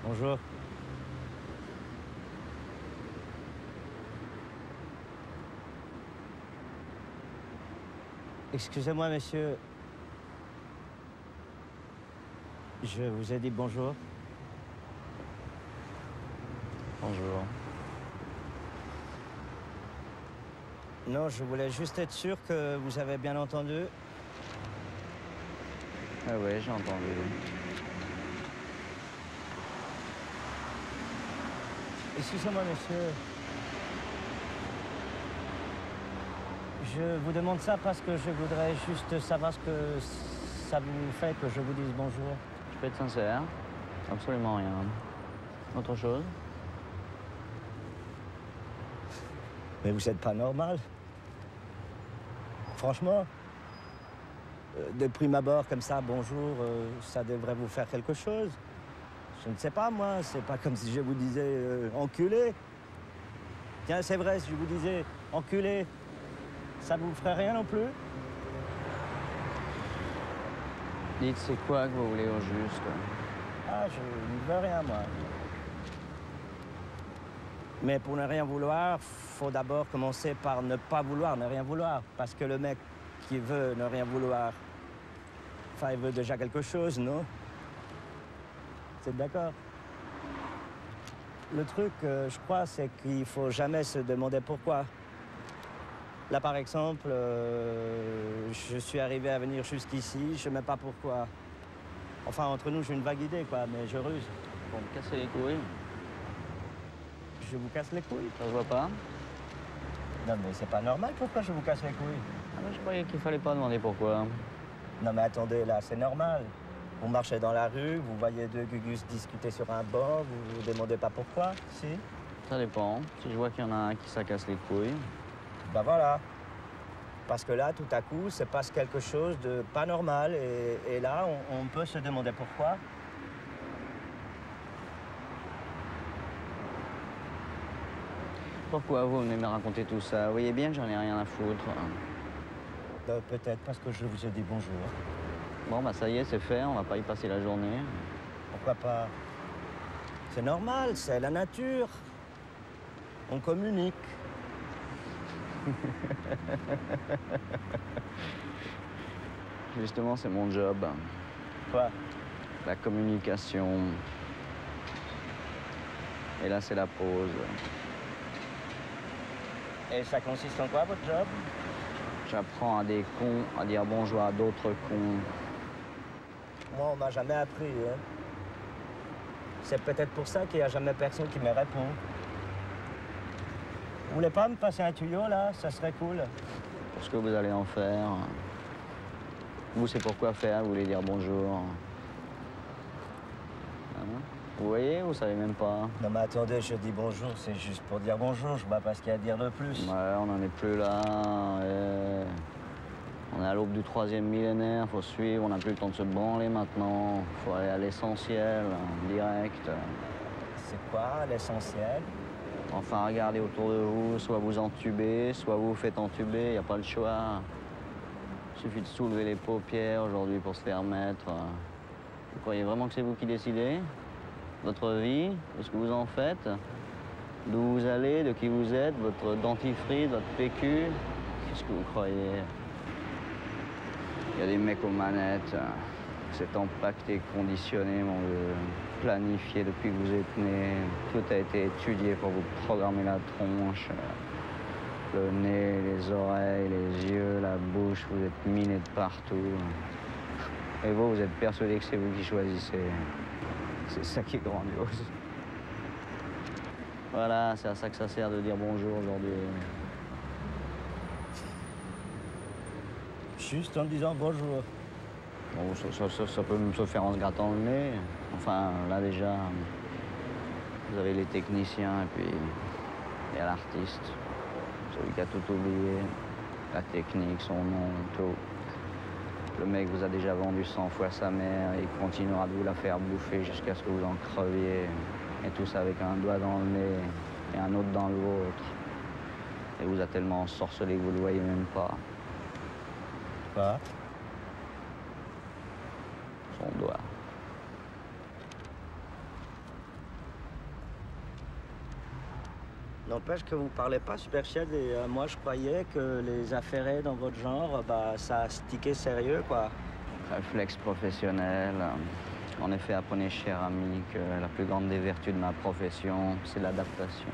Bonjour. Excusez-moi, monsieur. Je vous ai dit bonjour. Bonjour. Non, je voulais juste être sûr que vous avez bien entendu. Ah ouais, j'ai entendu. Excusez-moi, monsieur. Je vous demande ça parce que je voudrais juste savoir ce que ça vous fait que je vous dise bonjour. Je peux être sincère, absolument rien. Autre chose? Mais vous n'êtes pas normal. Franchement, de prime abord comme ça, bonjour, ça devrait vous faire quelque chose. Je ne sais pas, moi, c'est pas comme si je vous disais enculé. Tiens, c'est vrai, si je vous disais enculé, ça vous ferait rien non plus? Dites, c'est quoi que vous voulez au juste? Ah, je ne veux rien, moi. Mais pour ne rien vouloir, faut d'abord commencer par ne pas vouloir ne rien vouloir. Parce que le mec qui veut ne rien vouloir, enfin, il veut déjà quelque chose, non? Vous êtes d'accord? Le truc, je crois, c'est qu'il faut jamais se demander pourquoi. Là, par exemple, je suis arrivé à venir jusqu'ici, je ne sais même pas pourquoi. Enfin, entre nous, j'ai une vague idée, quoi, mais je ruse. Pour me casser les couilles? Je vous casse les couilles? Ça se voit pas? Non, mais c'est pas normal, pourquoi je vous casse les couilles? Ah, mais je croyais qu'il fallait pas demander pourquoi. Non, mais attendez, là, c'est normal. Vous marchez dans la rue, vous voyez deux gugus discuter sur un banc, vous vous demandez pas pourquoi, si? Ça dépend. Si je vois qu'il y en a un qui ça casse les couilles. Ben voilà. Parce que là, tout à coup, se passe quelque chose de pas normal. Et là, on peut se demander pourquoi. Pourquoi vous venez me raconter tout ça? Vous voyez bien que j'en ai rien à foutre. Peut-être parce que je vous ai dit bonjour. Bon, bah ça y est, c'est fait, on va pas y passer la journée. Pourquoi pas? C'est normal, c'est la nature. On communique. Justement, c'est mon job. Quoi? La communication. Et là, c'est la pause. Et ça consiste en quoi, votre job? J'apprends à des cons à dire bonjour à d'autres cons. Moi, on m'a jamais appris, hein. C'est peut-être pour ça qu'il n'y a jamais personne qui me répond. Vous voulez pas me passer un tuyau, là? Ça serait cool. Pour ce que vous allez en faire. Vous, c'est pourquoi faire, vous voulez dire bonjour. Hein? Vous voyez, vous savez même pas. Non, mais attendez, je dis bonjour, c'est juste pour dire bonjour. Je vois pas ce qu'il y a à dire de plus. Ouais, on n'en est plus là. Ouais. On est à l'aube du 3e millénaire, faut suivre, on n'a plus le temps de se branler maintenant. Faut aller à l'essentiel, direct. C'est quoi l'essentiel? Enfin, regardez autour de vous, soit vous entubez, soit vous vous faites entuber, il n'y a pas le choix. Il suffit de soulever les paupières aujourd'hui pour se faire mettre. Vous croyez vraiment que c'est vous qui décidez? Votre vie, de ce que vous en faites? D'où vous allez, de qui vous êtes, votre dentifrice, votre PQ? Qu'est-ce que vous croyez? Il y a des mecs aux manettes. C'est empaqueté, conditionné, mon vieux. Planifié depuis que vous êtes né. Tout a été étudié pour vous programmer la tronche. Le nez, les oreilles, les yeux, la bouche, vous êtes miné de partout. Et vous êtes persuadé que c'est vous qui choisissez. C'est ça qui est grandiose. Voilà, c'est à ça que ça sert de dire bonjour aujourd'hui. Juste en disant bonjour. Bon, ça peut même se faire en se grattant le nez. Enfin, là déjà, vous avez les techniciens et puis il y a l'artiste. Celui qui a tout oublié. La technique, son nom, tout. Le mec vous a déjà vendu 100 fois sa mère et il continuera de vous la faire bouffer jusqu'à ce que vous en creviez. Et tout ça avec un doigt dans le nez et un autre dans le vôtre. Et vous a tellement ensorcelé que vous le voyez même pas. Quoi? Son doigt. N'empêche que vous parlez pas super chied et moi je croyais que les affairés dans votre genre, bah ça stickait sérieux quoi. Réflexe professionnel. En effet, apprenez, cher ami, que la plus grande des vertus de ma profession, c'est l'adaptation.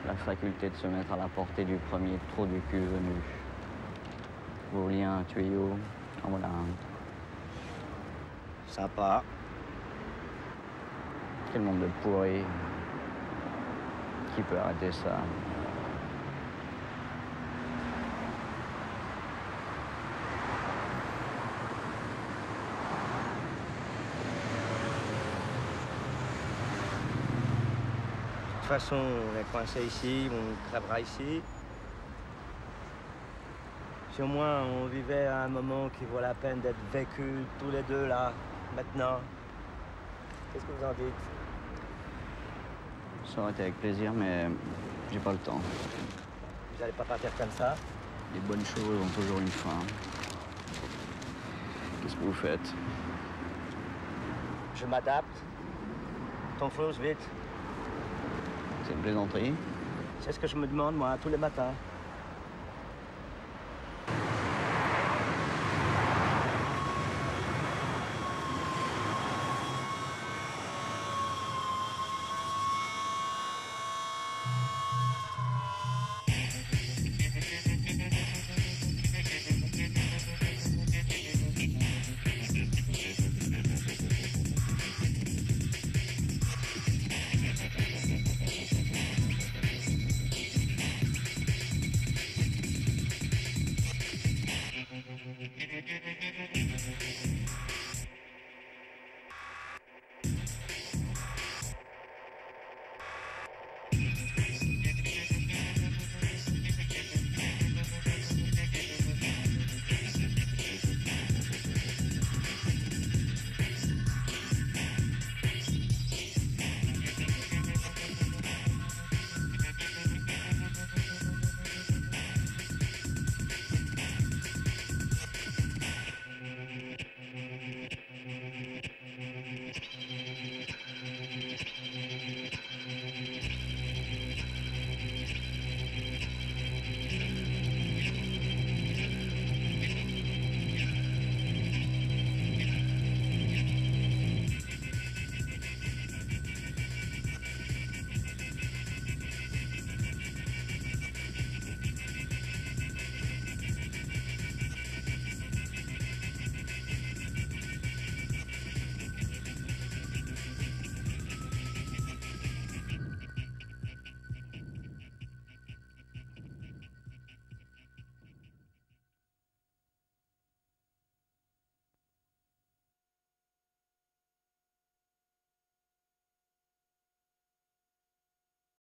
La faculté de se mettre à la portée du premier trou du cul venu. Vous vouliez un tuyau, en voilà un. Sympa. Quel monde de pourri. Qui peut arrêter ça? De toute façon, on est coincé ici, on crèvera ici. Si au moins on vivait à un moment qui vaut la peine d'être vécu tous les deux là, maintenant. Qu'est-ce que vous en dites? Ça aurait été avec plaisir, mais j'ai pas le temps. Vous n'allez pas partir comme ça? Les bonnes choses ont toujours une fin. Qu'est-ce que vous faites? Je m'adapte. Ton flou, vite. C'est une plaisanterie? C'est ce que je me demande, moi, tous les matins.